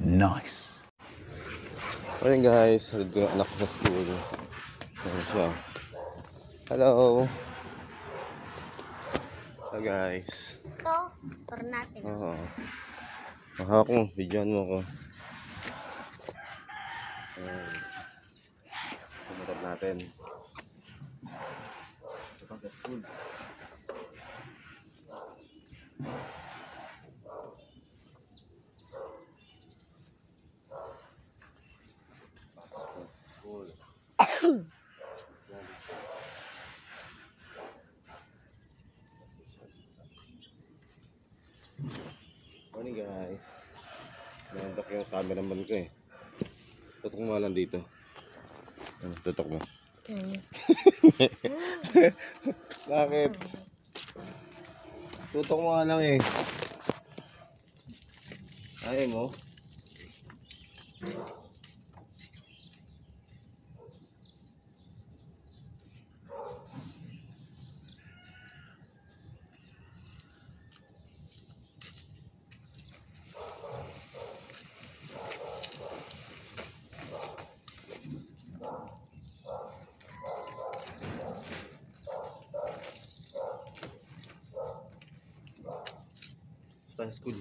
Nice. Morning guys, halid ko yung anak ko sa school. Ayan siya. Hello. Hello guys. Ito, tour natin. Oo. Mahawak mo, videoan mo ko. Ayan. Pumunta natin. Ito sa school. Morning guys. Nandok yung cameraman ko eh. Tutok mo lang dito. Ano, tutok mo. Bakit? Tutok mo nga lang eh. Ayaw mo? Sa school.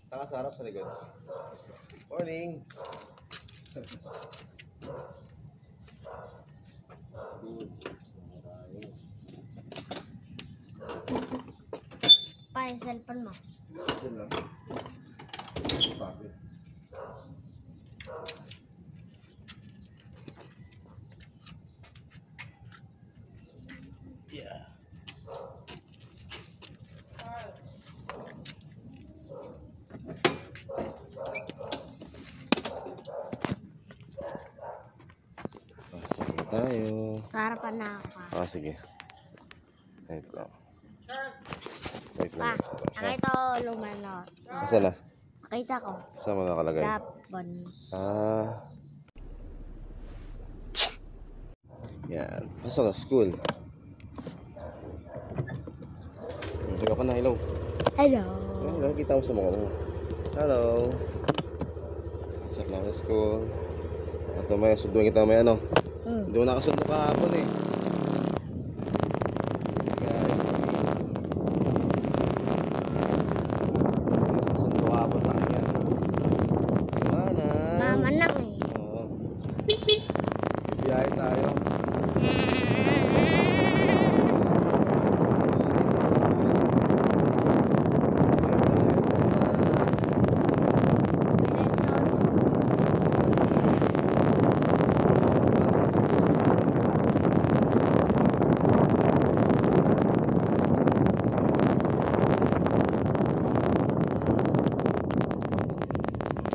Saka sa harap sa likod. Morning. Pa yung cellphone mo. Diyan lang. Bakit? Yeah. Pasok na tayo. Sa harapan na ako. Sige. Wait lang. Wait Pa, lang. nakita ko lumanot. Asa na? Nakita ko. Saan mo nakalagay? Labons. Yan. Pasok na school. Sige ako na. Hello. Hello. Hello. Kita mo sa mukha mo. Hello. Pasok na sa school. At may sunduin kita may ano. Hindi mo nakasundo kahapon eh. Guys. Nakasundo kahapon sa kanya. Mana. Mama nang eh. Oo. Bibiyahe tayo.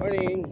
Morning.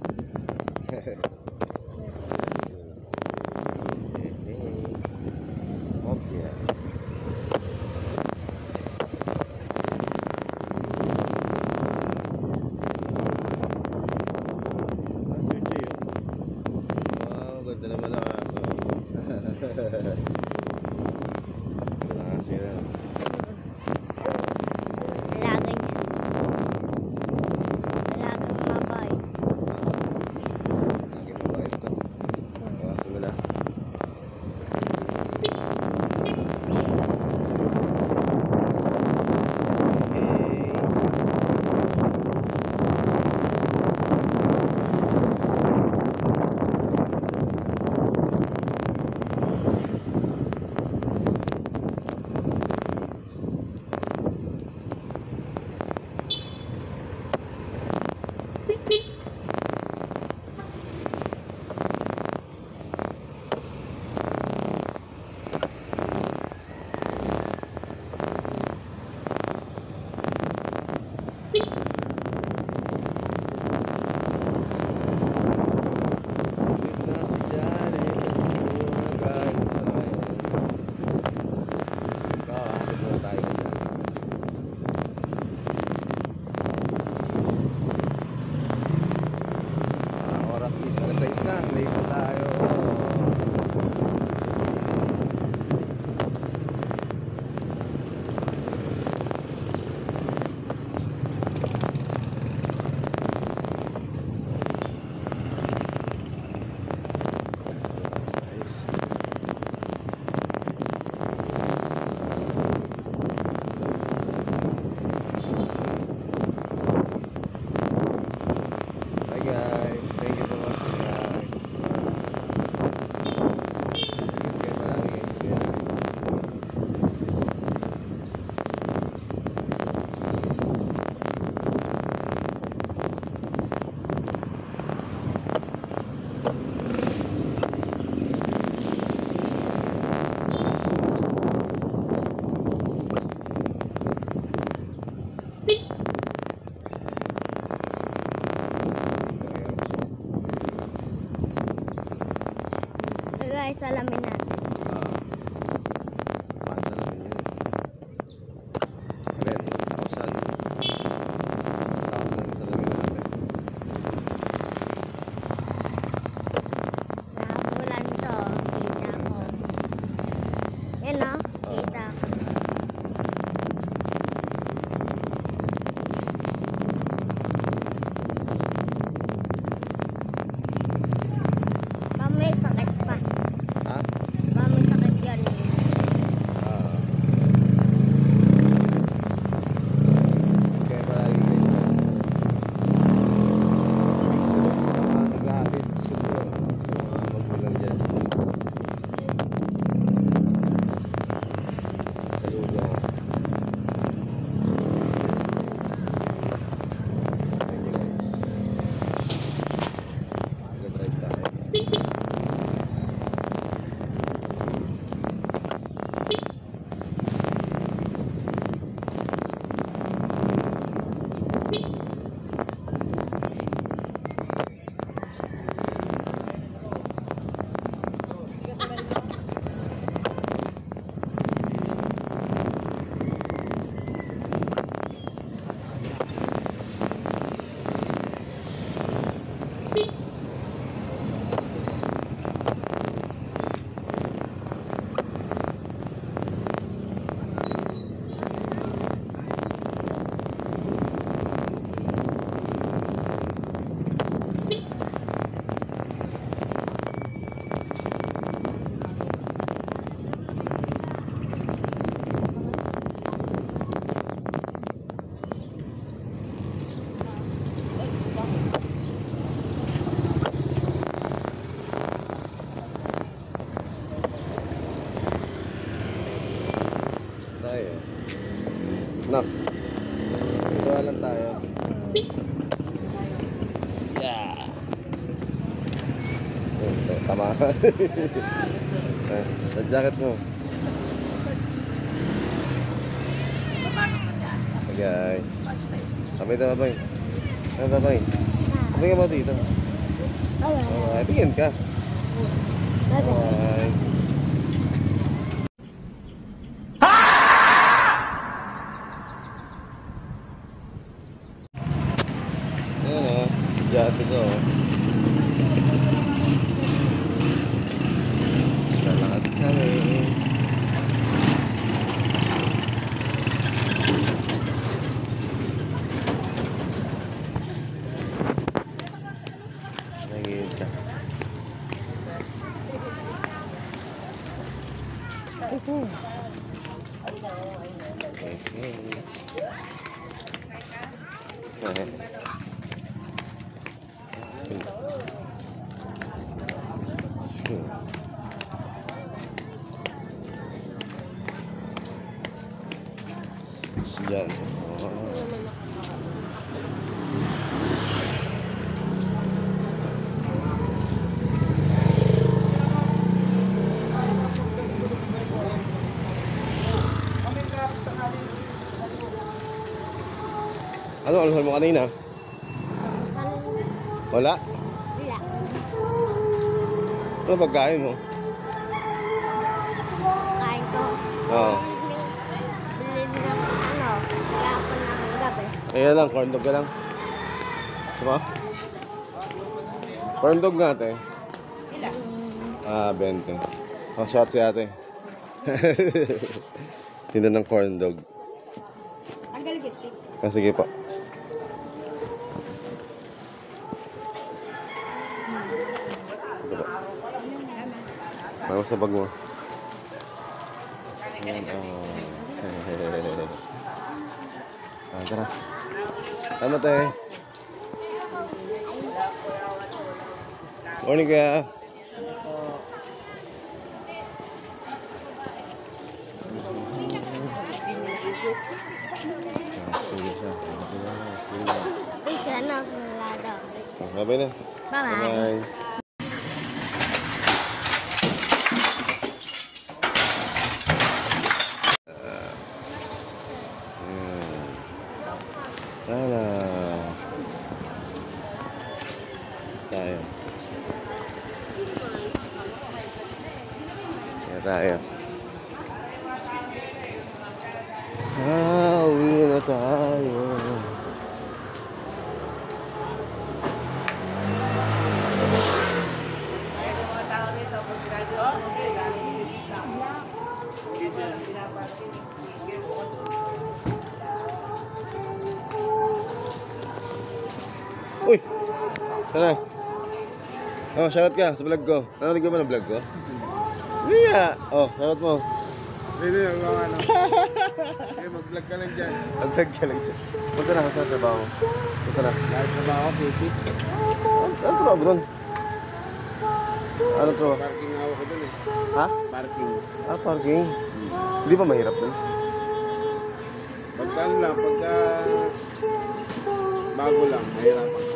salamin natin. Pansalamin yun. 1,000. 1,000 yung salamin natin. Nakabulan to. Kita ko. Yan o. Kita ko. May sakit pa. Ha? May sakit yun. Kaya palagi kayo magsalog sa mga nag-aatid sulo sa mga magulang dyan. Saludo ako. Thank you guys. Mag-drive tayo. Tayo. Nak. Dito lang tayo. Yeah. Tama. Sa jacket mo. Hey guys. Sabay na babay. Ano babay? Sabay ka ba dito? Bye-bye. Tingin ka. Bye-bye. Bye. Ayan o, jacket ko. Lalakad kami. Nagigil ka. Ito. Okay. Diyan. Ano alhol mo kanina? Wala? Wala. Ano pagkain mo? Kain ko. Oo. Bilhin ng gapon ng gabi. Ayan lang, corn dog ka lang. Diba? Corn dog nga ate. Ah, 20. Oh, shot si ate. Yun na ng corn dog. Ang galibistik. Ah, sige po. Ito po. Ano sa bag mo? Ayan, oh. Ah, tara. Tama tayo. Morning kaya. Uy, sana ako sa nalado. Bye-bye na. Bye-bye. Bye-bye. Tara. Tayo. na tayo. Uwi na tayo. Uy! Tara. Oh, shoutout ka sa vlog ko. Nanonood ka ba ng vlog ko? Yeah. Oh, shoutout mo. Hindi, mga ano. Sige, mag-vlog ka lang dyan. Mag-vlog ka lang dyan. Punta na, sa trabaho. Punta na. Lahat trabaho, pusi. Ano trabaho doon? Ano trabaho? Parking ako ko dun eh. Ha? Parking. Parking. Hindi ba mahirap doon? Pagka ano lang, pagka bago lang, mahirapan.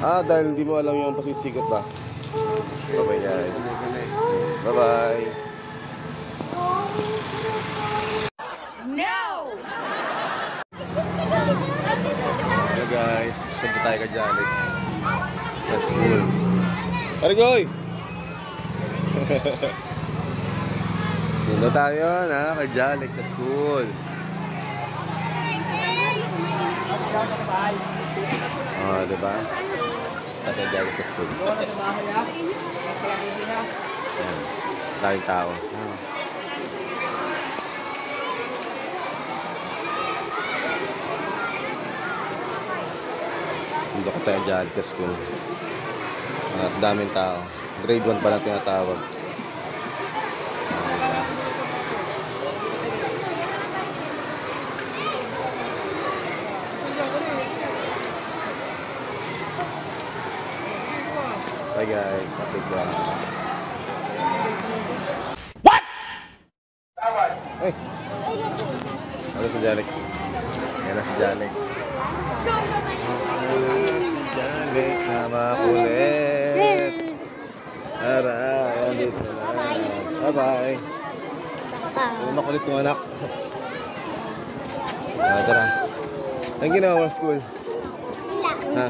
Dahil hindi mo alam yung pasikot ba? Bye-bye guys. Bye-bye. Hello guys, gusto tayo ka dyan sa school. Arigoy! Sino tayo na ka-jalik sa school? Diba? Ka-jalik sa school. Ayan, daming tao. Hindi ko tayo dyan sa school. At daming tao. Grade 1 pa lang tinatawag. Hi guys, update ko. What? Hey! Ano si Janek? Yan na si Janek. Janek na makulit. Tara, yan dito na. Bye-bye. Ano makulit yung anak? Tara. Anong ginawa mo sa school? Wala. Ha?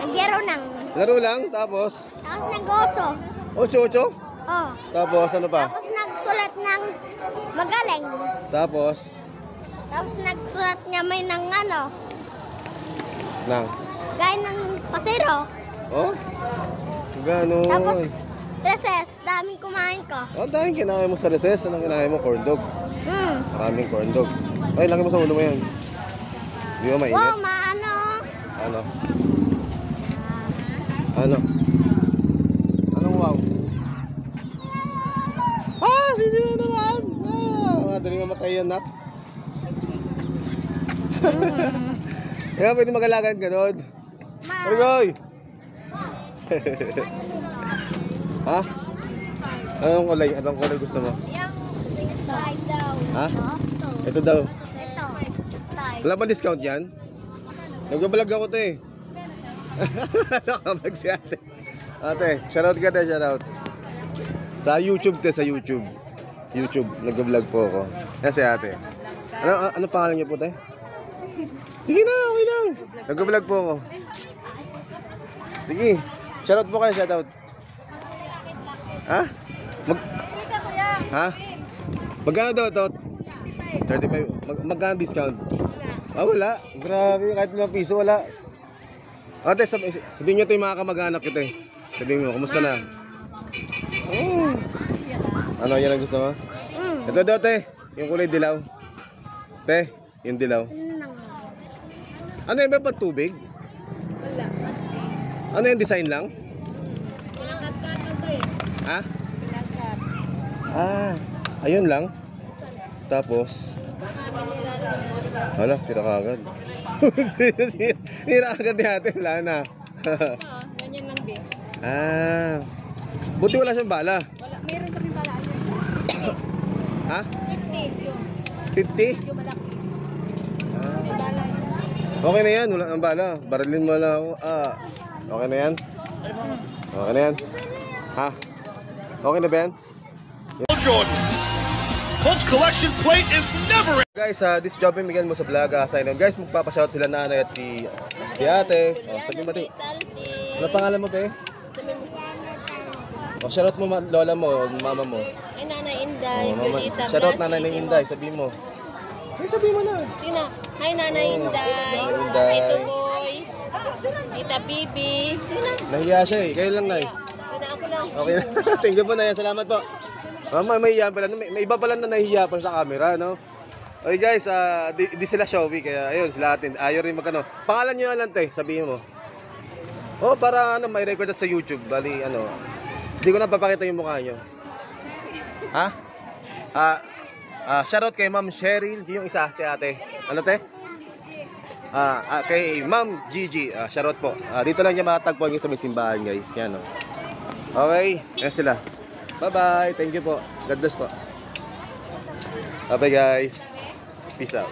Nagyaro nang. Laro lang, tapos? Tapos nag-oso. 8-8? Oh. Tapos ano pa? Tapos nagsulat ng magaling. Tapos? Tapos nagsulat niya may ng ano, Nang? gaya ng pasero. Oh? Gano'n? Tapos recess, daming kumain ko. Daming kinain mo sa recess. Anong kinain mo? Corn dog. Maraming corn dog. Ay, lagay mo sa ulo mo yan. Di ba mainit? Wow, maano. Ano? Ano? Anong wow? Sisiyo naman! Madaling mamatay yan, nak. Kaya pwede mag-alagan ganun. Marigoy! Ha? Anong kulay? Anong kulay gusto mo? Ha? Ito daw. Ito. Wala ba discount yan? Nagbabalag ako to eh. Nakabalag si ate. Ate, shoutout ka tayo, shoutout. Sa YouTube te, sa YouTube. YouTube, nag-vlog po ako. Yan si ate. Ano pangalan niyo po te? Sige na, okay lang. Nag-vlog po ako. Sige, shoutout po kayo, shoutout. Ha? Ha? Magkano daw to? 35. Magkano discount? Wala. Grabe, kahit 5 piso, wala. Ate, sabihin nyo ito yung mga kamag-anak kita eh. Sabihin mo, kumusta na? Oh. Ano, yan ang gusto mo? Ito daw, te. Yung kulay dilaw. Te, yung dilaw. Ano yung ba tubig? Wala. Ano yung design lang? Pinangkat-kat na to eh. Ha? Pinangkat. Ayun lang. Tapos, hala, sira ka agad. Sira agad ni ate, wala na. Ganyan lang din. Buti wala siyang bala. Wala, meron kami pala. Ha? 50 yung 50? malaki. May bala yun. Okay na yan, wala ang bala. Barilin mo lang ako. Okay na yan? Okay na yan? Ha? Okay na ba yan? Jordan. Colts collection plate is never. Guys, this job yung bigyan mo sa vlog. Sign on. Guys, magpapashout sila nanay at si ate. Sabi mo, te. Ano pangalan mo, te? O, shoutout mo lola mo, o mama mo. Ay, Nanay Inday, O, mama. Violeta, Shoutout Blasi, nanay si Inday, sabihin mo. Sige, sabihin mo na. Sino? Hi, Nanay Oh, Inday. Nanay Inday. Hi, Tuboy. Tita Bibi. Sino? Nahiya siya eh. Kayo lang, Nay. Ako lang. Okay na. Thank you po, Nay. Salamat po. Mama, may hiya pala. May iba pala na nahihiya pa sa camera, no? Okay guys, di sila showy, kaya ayun, sila atin. Ayaw rin magkano. Pangalan nyo lang, te, sabihin mo. Oh, para ano, may record sa YouTube. Bali, ano, hindi ko na papakita yung mukha nyo. Ha? Shoutout kay Ma'am Cheryl, yung isa, si ate. Ano, te? Kay Ma'am Gigi, shoutout po. Dito lang niya matatagpuan yung sa may simbahan, guys. Yan, oh. Okay, yan sila. Bye-bye, thank you po. God bless po. Bye-bye, guys. Peace out.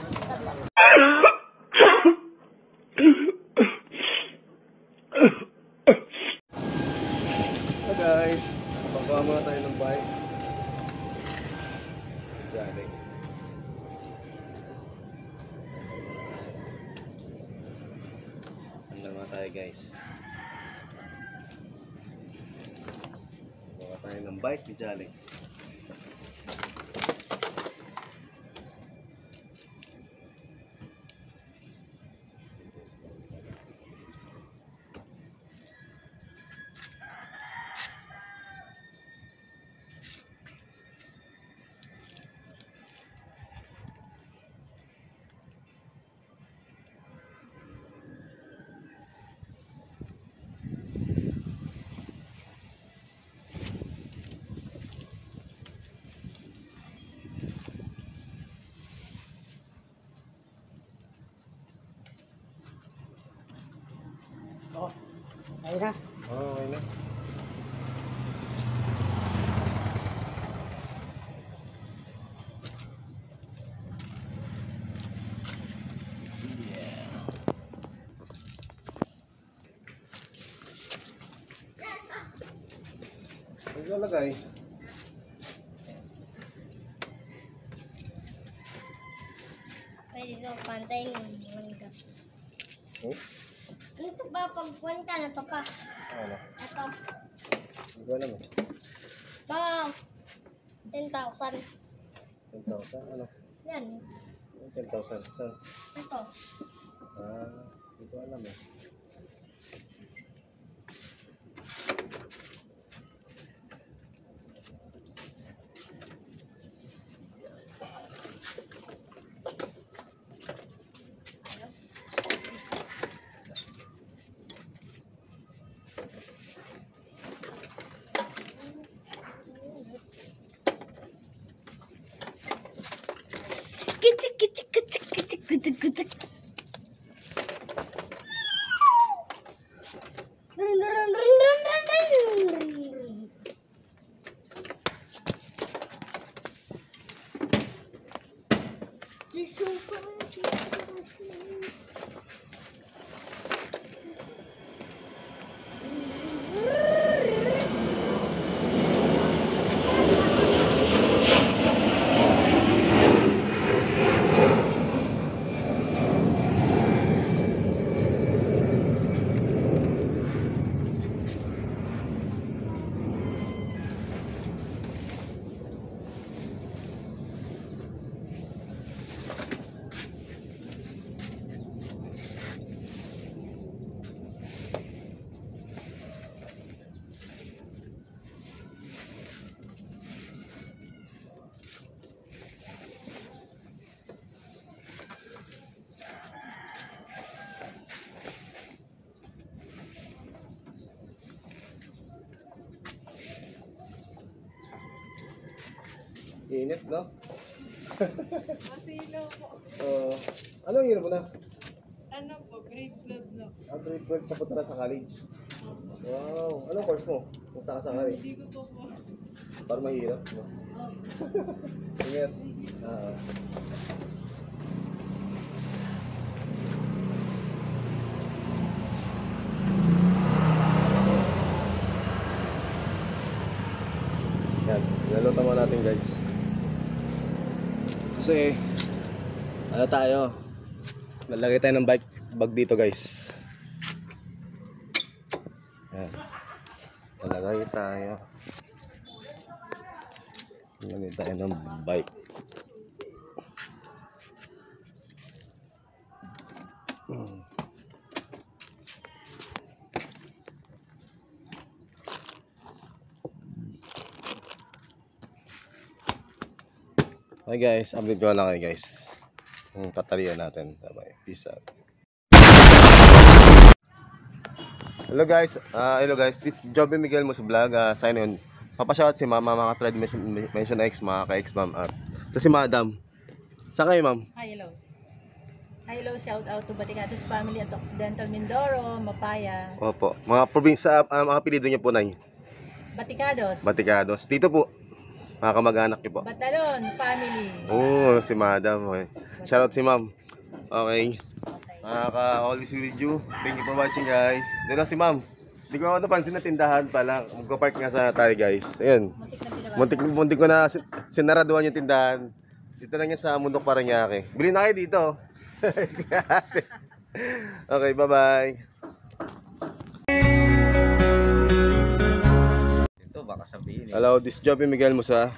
Hi guys, baka muna tayo ng bike. Galing. Ano naman tayo guys? Baka tayo ng bike ni Jolly. Ayun na. Oh, okay na. Naglalagay. Pwede sa pantay ng mangga. Oh? Ano to ba? Pag kwenta na to pa. Ano? Ito. Hindi ko alam eh. Pa. 10,000. 10,000? Ano? Yan. 10,000? Saan? Ito. Hindi ko alam eh. Kicik, kicik, kicik, kicik, kicik, kicik. Dun, dun, dun, dun, dun, dun, dun. Init, no? Masilaw po. Anong hirap mo na? Ano po, grade 12 na. Grade 12 papunta na sa college. Wow. Anong course mo? Kung saan ka sa college? Hindi ko po. Para mahirap, no? Ingat. Yan. Naluto mo natin, guys. Kasi, ano tayo? Nalagay tayo ng bag dito, guys. Yan. Nalagay tayo. Ganito tayo ng bike. Okay guys, update ko lang kayo guys. Yung tatalian natin. Bye-bye. Peace out. Hello guys, this is Joby Miguel mo sa vlog. Sign in. Papashoutout si Mama, mga thread mention X, mga ka-X ma'am. At ito si Madam. Saan kayo ma'am? Hi, hello. Hi, hello. Shout out to Baticatos family at Occidental Mindoro, Mapaya. Opo. Mga probinsya, mga apelido niyo po na yun. Batikados. Batikados. Dito po. Mga kamag-anak niyo po. Batalon family. Oo, si Madam. Okay. Shoutout si ma'am. Okay. Always with you. Thank you for watching guys. Doon na si ma'am. Hindi ko ako napansin na tindahan pala. Magpa-park nga sa tayo guys. Ayun. Muntik ko na sinaraduhan yung tindahan. Dito lang yan sa Mundok Parañaque. Bili na kayo dito. Okay, bye-bye. Ito, baka sabihin eh. Hello, this is Joby Miguel Musa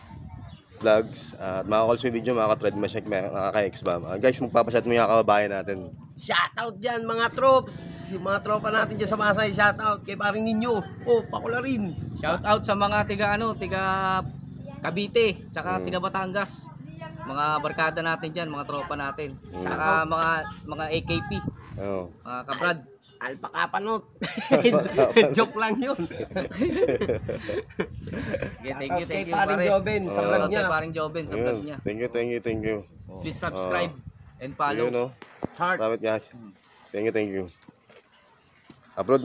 Vlogs. At mga calls may video, mga ka-thread, mga ka-X-Bam. Guys, magpapashot mo yung kababayan natin. Shoutout dyan mga troops. Yung mga tropa natin dyan sa Masay. Shoutout kay paring ninyo. Oh, pakula rin. Shout out sa mga tiga Cavite, tsaka tiga Batangas. Mga barkada natin diyan, mga tropa natin. Tsaka mga AKP, Oh. mga kabrad. Alpakapanot. Joke lang yun. Thank you kay pare. paring Joben sa Shout vlog out kay niya. paring Joben sa vlog niya. Thank you. Please subscribe and follow. You know, Heart. Ramit guys. Thank you. Upload.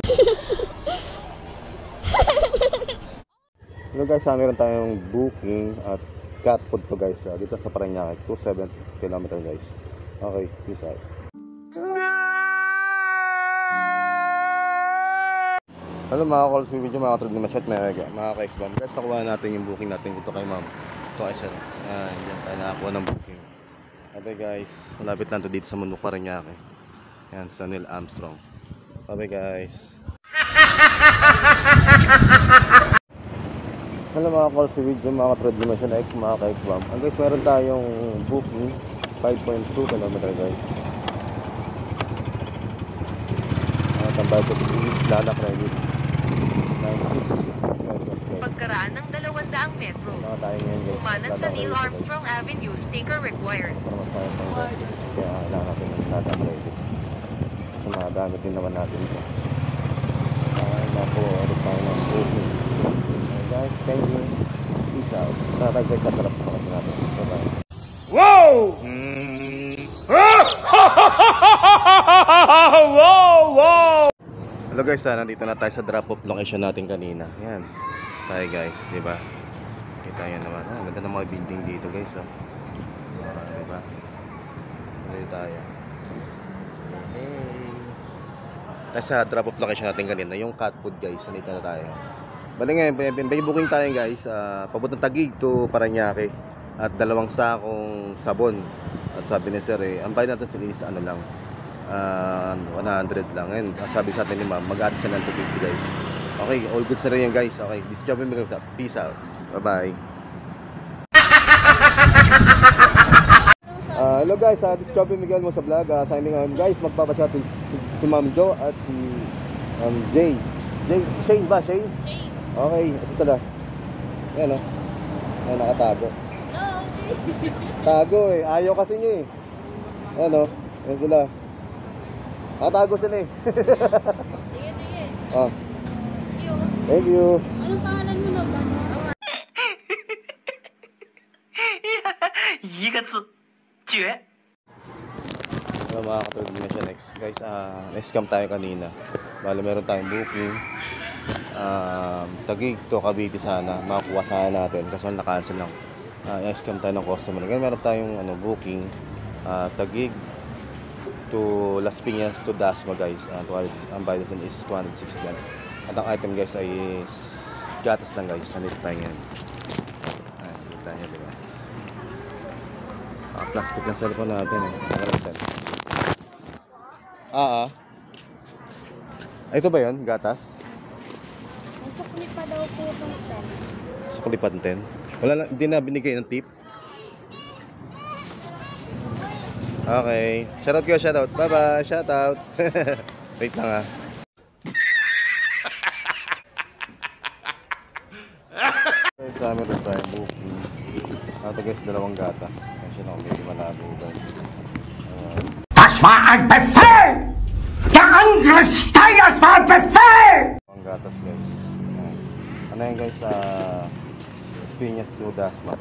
Hello guys, meron tayong booking at cat food to guys. Dito sa Parañaque, 27 km guys. Okay, peace out. Hello mga calls, may video, mga katrog na ma-chat, mga ka-X-Bam. Guys, nakuha natin yung booking natin dito kay ma'am. Ito kay sir. Yan tayo nakakuha ng booking. Okay guys, malapit lang to dito sa Mundok Parañaque. Yan, sa Neil Armstrong. Okay guys. Hello mga calls, may video, mga katrog na ma-chat, mga ka-X-Bam. Guys, meron tayong booking 5.2 km guys. Tambay ko is Lala Credit. Pagkaraan ng 200 metro. Umanan sa Neil Armstrong Avenue, sticker required. Kaya kailangan natin ng Lala Credit. Kasi makagamit din naman natin ito. Napo, ulit tayo ng booking. Guys, thank you. Peace out. Nakatag guys, sa tarap pa kasi natin. Bye-bye. Whoa! Wow! Hello guys, nandito na tayo sa drop-off location natin kanina. Yan. Tayo guys, di ba? Kita nyo naman. Ganda ng mga building dito guys. Di ba? Dito tayo. Hey. Tayo sa drop-off location natin kanina. Yung cat food guys. Nandito na tayo. Bali ngayon, may booking tayo guys. Papuntang Taguig to Parañaque. At 2 sakong sabon. At sabi ni sir ang bayad natin sa is ano lang. 100 lang. And sabi sa atin ni ma'am, mag-add siya ng 250 guys. Okay, all good sa rin yan guys. Okay, this is Joby Miguel. Peace out. Bye-bye. Hello guys, this is Joby Miguel mo sa vlog. Signing on guys, magpapashot si Ma'am Jo at si Jay. Shane ba? Shane? Okay, ito sila. Yan o. Yan, nakatago. Tago eh. Ayaw kasi niyo eh. Yan o. Yan sila. Nakatago sila eh. Sige. Oh. Thank you. Anong pangalan mo naman? Hello mga katulad na siya next. Guys, na-scam tayo kanina. Bale meron tayong booking. Taguig to Cavite sana. Makakuha sana natin. Kaso na-cancel lang. Na-scam tayo ng customer. Ngayon meron tayong booking. Taguig to Las Piñas to Dasma guys. Ang bayad is 260. At ang item guys ay gatas lang guys. Nandito tayo yan. Kita nyo diba? Plastic na cellphone natin eh. Ito ba yun? Gatas? Nasa kulipa daw po itong pen. Sa kulipan 10. Wala na, hindi na binigay ng tip. Okay. Shoutout kayo, shoutout. Bye-bye, shoutout. Wait lang Guys, meron tayong booking. Ito guys, 2 gatas. Kasi na medyo malabo guys. Das war ein Befehl! Der Angriff Steiners war ein Befehl! Ang gatas guys. Ano yan guys? Spinas to Dasma.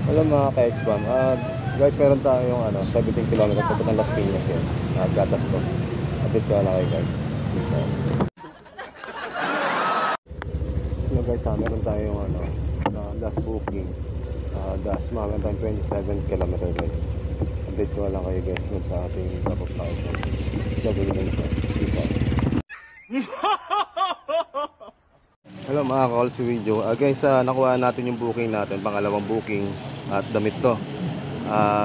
Alam mga ka-ex-bam, guys, meron tayong 17 km papuntang Las Piñas yun. Gatas to. Update ko na kayo guys. Hello guys, meron tayong last booking. Dasma, meron tayong 27 km guys. Update ko na lang kayo guys dun sa ating drop-off tayo. Gagawin na siya. Hello mga ka-all si video. Guys, nakuha natin yung booking natin, pangalawang booking at damit to.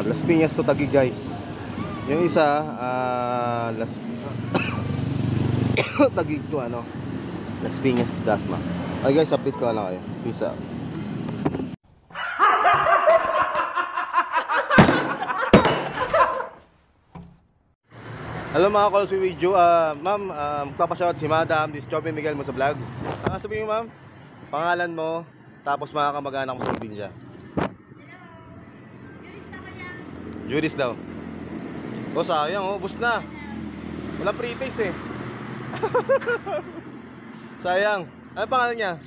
Las Piñas to Taguig guys. Yung isa, Taguig to Las Piñas to Dasma. Okay guys, update ko lang kayo. Peace out. Hello mga ka-all si video. Ma'am, magpapashoutout si Madam. This is Joby Miguel mo sa vlog. Sabihin mo ma'am, pangalan mo, tapos mga kamag-anak mo sa probinsya. Judis daw. O sayang, bus na. Walang pre-taste sayang. Ano pangalan niya?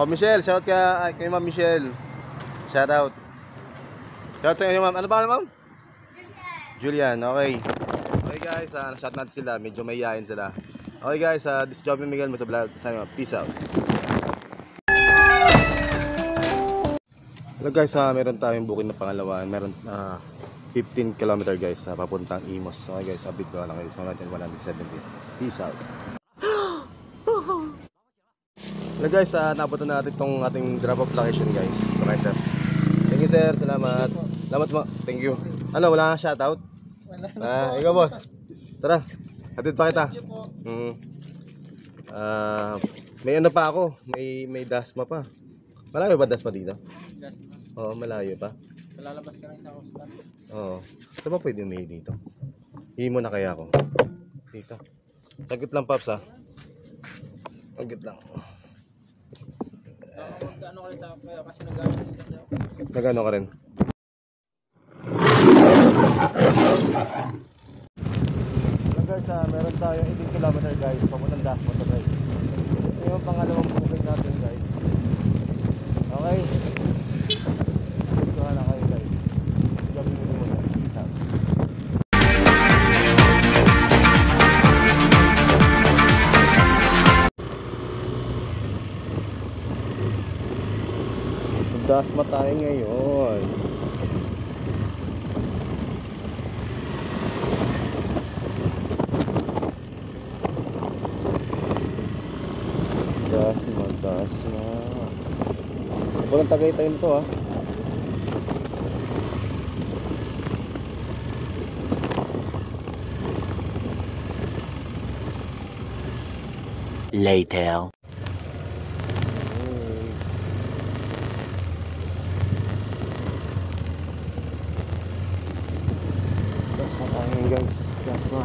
Michelle. Shout kay Ma'am Michelle. Shout out. Shout sa inyo ma'am. Ano pangalan ma'am? Julian. Okay. Okay guys, na-shout natin sila. Medyo mahihayin sila. Okay guys, this is Joby Miguel mo sa vlog. Sana peace out. Hello guys, meron tayong booking na pangalawa. Meron 15 km guys, papuntang Imos. Okay guys, update ko lang kayo sa 170. Peace out. Hello guys, napunta natin itong ating drop-off location guys. Okay sir. Thank you sir, salamat. Salamat mo, thank you. Ano, wala kang shoutout? Wala. Ikaw boss. Tara, hatid pa kita. May ano pa ako, may Dasma pa. Malayo ba Dasma dito? Dasma. Oo, malayo pa. Lalabas ka rin sa hostel. Oo. Saan ba pwede may dito? Himo na kaya ako. Dito. Sagit lang Paps Sagit lang. Ano ka rin sa kasi nag-ano din kasi ako. Nag-ano ka rin? Guys, meron tayo 18 km guys, papuntang Dasma to guys. Ito yung pangalawang booking natin guys. Okay. Ito na kayo guys. Gawin nyo muna. Peace out. Dasma tayo ngayon. Dasma. Walang Tagaytay nito Later. Dasma tayo guys. Dasma.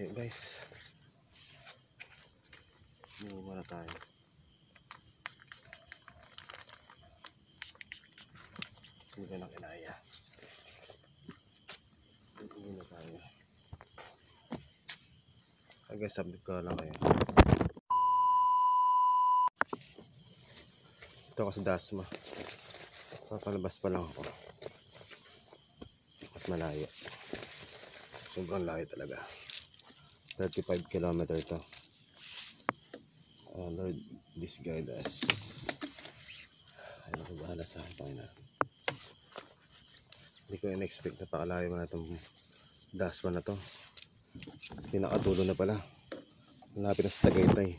Ayun guys. Muna tayo. Hindi ka na kinaya. Hindi na tayo. I guess update ko lang kayo. Ito kasi Dasma. Papalabas pa lang ako. At malayo. Sobrang layo talaga. 35 km ito. Lord, this guide us. Ay, ako bahala sa akin na. Hindi ko in-expect na pakalayo mo na itong Dasma na to. Pinakatulo na pala. Malapit na sa Tagaytay.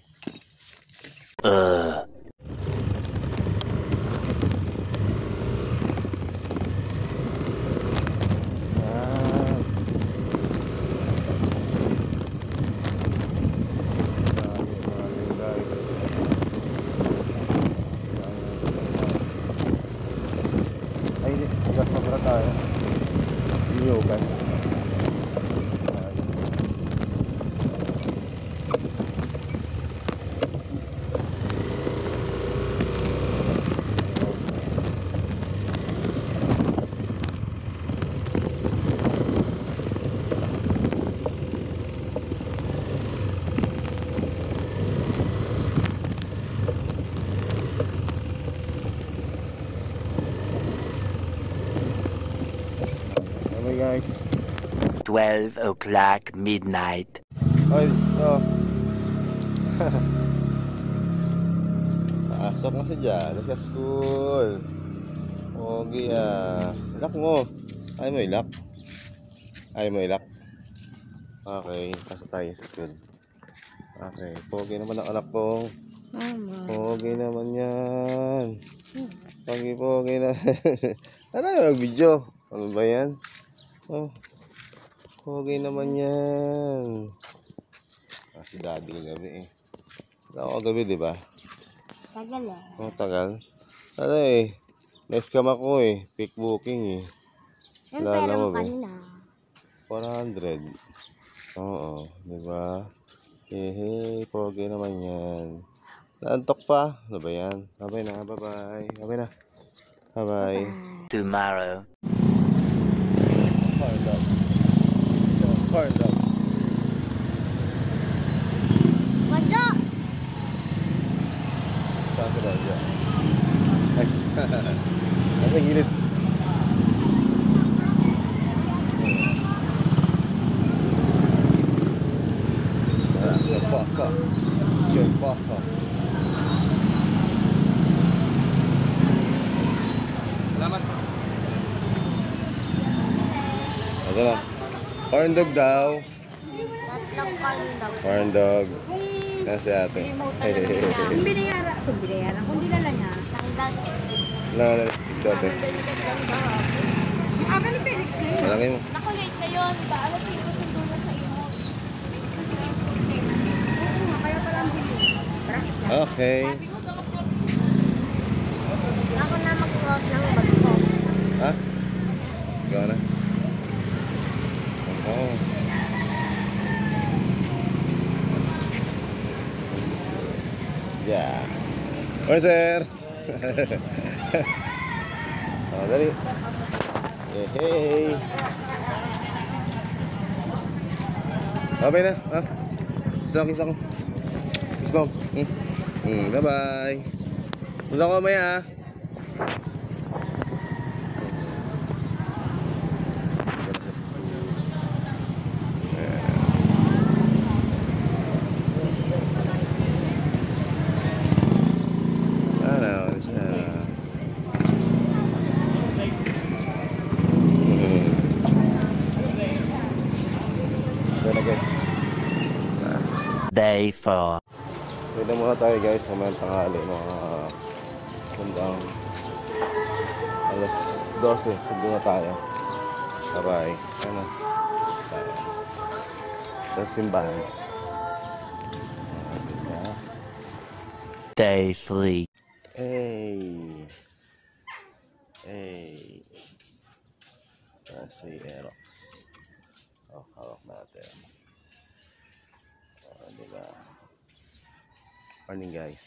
Guys, 12 o'clock midnight. ay, ito. Pasok na si Jan sa school. Pogi ilak mo. Ay mo ilak. Ay mo ilak. Okay, pasok tayo sa school. Okay, pogi naman ang anak ko. Mama. Pogi naman yan. Pogi na. Ano yung video? Ano ba yan? Oh, pogi naman yan. Si daddy kagabi eh. Wala ako kagabi, di ba? Tagal eh. Oh, tagal. Ano eh, na-scam ako eh. Pick booking eh. Yung Wala pera mo ba? kanina. 400. Oo, di ba? Hey, pogi naman yan. Naantok pa. Ano ba yan? Bye na, bye-bye. Bye na. Bye-bye. Tomorrow. Corn dog. Corn dog. Wado! Saan sila dyan? Ay, nasa gilid. Sa baka. Sa baka. Salamat. Ito na. Corn dog daw. Tatlong corn dog. Corn dog. Kasi ate. Kung binayaran, kung dinala niya. Tanggal. Stick dati. Yung akin ni Felix ngayon. Malaki mo. Naku, late na yun. Alas 5 sundo na sa Imos. Oo nga, kaya pala ang bilis. Okay. Ako na mag-close ng bag ko. Ha? Ikaw na. Oo. Yeah. Oy, sir. Oh, dali. Hey. Okay na. Ha? Isa ko. Peace bomb. Bye-bye. Punta ko mamaya, ha? Day 4. Pwede muna tayo guys, mamayang tanghali mga kundang alas 12, sundo na tayo. Bye-bye. Ano? Tayo. Sa simbahan. Day 3. Hey. Si Aerox. Hawak natin. Diba? Morning guys.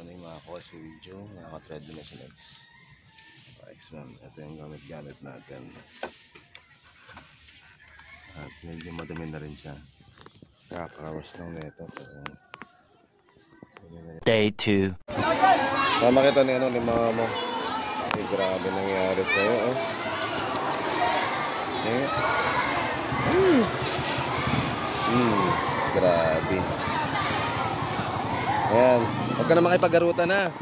Ano yung mga kuha sa video? Nakaka-thread na siya next. X-Men. Ito yung gamit-gamit natin. At medyo madami na rin siya. Kakarawas lang nito. Day 2. Makita ni ano ni mama mo. Ay, grabe nangyari sa'yo. Oh. Grabe. Ayan. Huwag ka na makipagarutan ha.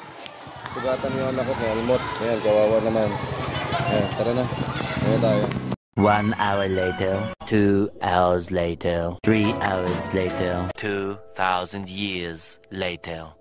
Sugatan mo yung anak ko ng almot. Ayan, kawawa naman. Ayan, tara na. Ayan tayo. 1 hour later, 2 hours later, 3 hours later, 2,000 years later.